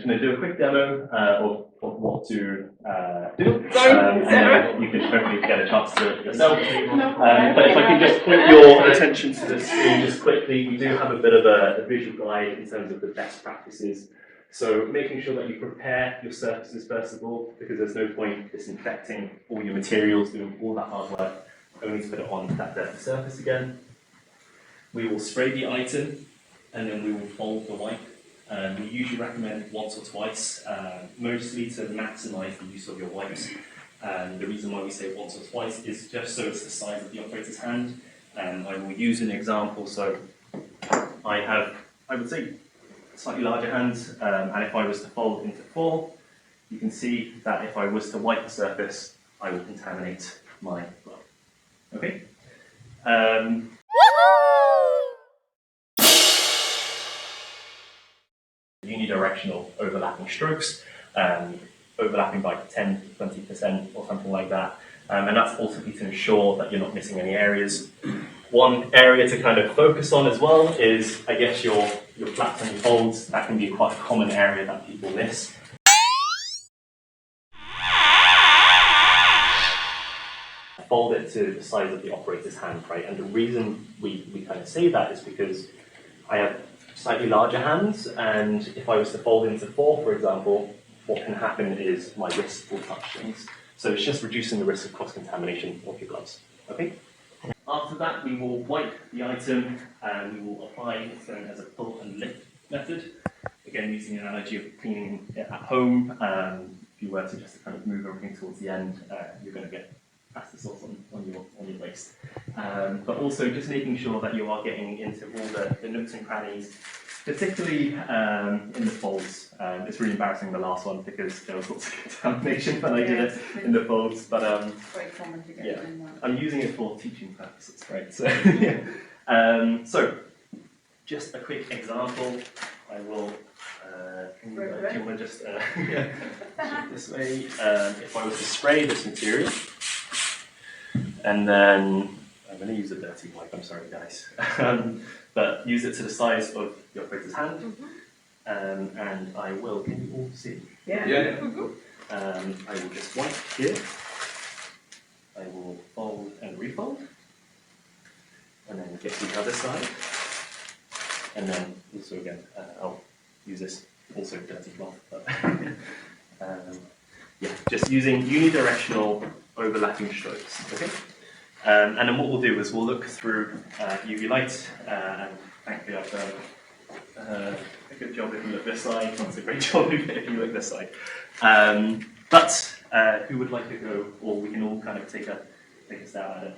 going to do a quick demo of what to do. And then you can hopefully get a chance to do it yourself. But if I can just point your attention to the screen just quickly, we do have a bit of a visual guide in terms of the best practices. So making sure that you prepare your surfaces first of all, because there's no point disinfecting all your materials, doing all that hard work, only to put it on that dirty surface again. We will spray the item, and then we will fold the wipe. We usually recommend once or twice, mostly to maximise the use of your wipes. The reason why we say once or twice is just so it's the size of the operator's hand. I will use an example. So I have, I would say, slightly larger hands, and if I was to fold into 4, you can see that if I was to wipe the surface, I will contaminate my glove. Okay? Unidirectional overlapping strokes, overlapping by 10, 20% or something like that. And that's ultimately to ensure that you're not missing any areas. One area to kind of focus on as well is, I guess, your flaps and your folds. That can be quite a common area that people miss. Fold it to the size of the operator's hand, right? And the reason we kind of say that is because I have slightly larger hands, and if I was to fold into 4, for example, what can happen is my wrist will touch things. So it's just reducing the risk of cross-contamination of your gloves. Okay? After that, we will wipe the item, and we will apply it as a pull and lift method. Again, using an analogy of cleaning it at home, if you were to just kind of move everything towards the end, you're going to get pasta sauce on your waist. But also just making sure that you are getting into all the nooks and crannies, particularly in the folds. It's really embarrassing, the last one, because there was lots of contamination when I did it in the folds. But very common to get yeah, in that. I'm using it for teaching purposes, right? So, yeah. So just a quick example. I will. Do you want to just yeah, this way? If I was to spray this material. And then, I'm going to use a dirty wipe, I'm sorry guys, but use it to the size of the operator's hand, and I will, can you all see? Yeah. I will just wipe here, I will fold and refold, and then get to the other side, and then also again, I'll use this also dirty cloth, but yeah, just using unidirectional overlapping strokes, okay? And then what we'll do is we'll look through UV light, and thankfully I've done a good job if you look this side, that's a great job if you look this side. But who would like to go, or we can all kind of take a stab at it?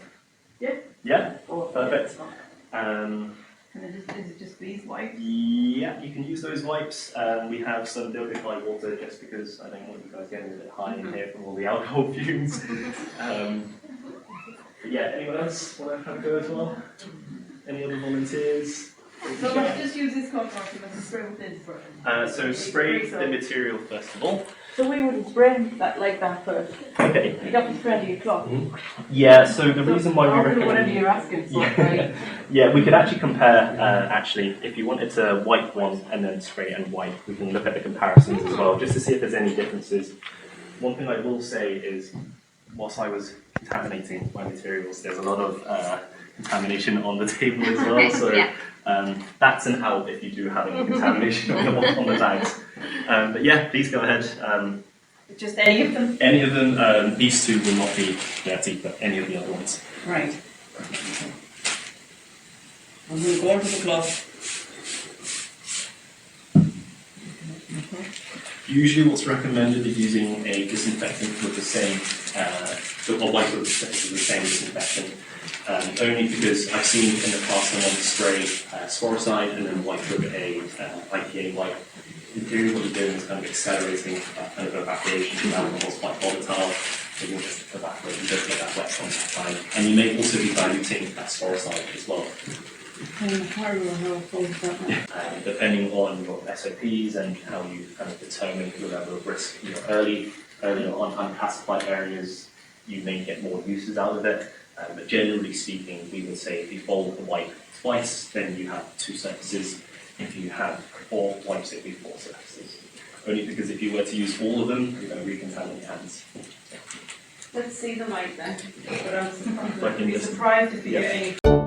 Yeah. Yeah? Or, perfect. Is it just these wipes? Yeah, you can use those wipes. We have some dilbit water just because I don't want you guys getting a bit high in here from all the alcohol fumes. But yeah, anyone else want to have a go as well? Any other volunteers? So let's just use this cotton wash and spray with this. So spray the material first of all. So we would spray that like that first. Okay. You got to spray your cloth. Yeah, so the reason why we recommend... whatever you're asking for, right? Yeah, we could actually compare, actually, if you wanted to wipe one and then spray and wipe, we can look at the comparisons as well, just to see if there's any differences. One thing I will say is, whilst I was contaminating my materials, there's a lot of contamination on the table as well, so that's an out if you do have any contamination on the bags. But yeah, please go ahead. Just any of them? Any of them, these two will not be dirty, but any of the other ones. Right. I'm going to go onto the cloth. Usually what's recommended is using a disinfectant with the same, or wipe with the same disinfectant. Only because I've seen in the past someone spray sporicide and then wipe with a IPA wipe. In theory, what you're doing is kind of accelerating that kind of evaporation. The alcohol is quite volatile, so you'll just evaporate. You don't get that wet contact time. And you may also be diluting that sporicide as well. Depending on your SOPs and how you kind of determine your level of risk, you know, early on unclassified areas, you may get more uses out of it. But generally speaking, we would say if you fold the wipe twice, then you have 2 surfaces. If you have 4 wipes, it would be 4 surfaces. only because if you were to use all of them, you're going to recontaminate your hands. Let's see the light then. But I'm Like in be this- surprised if you Yes. get any.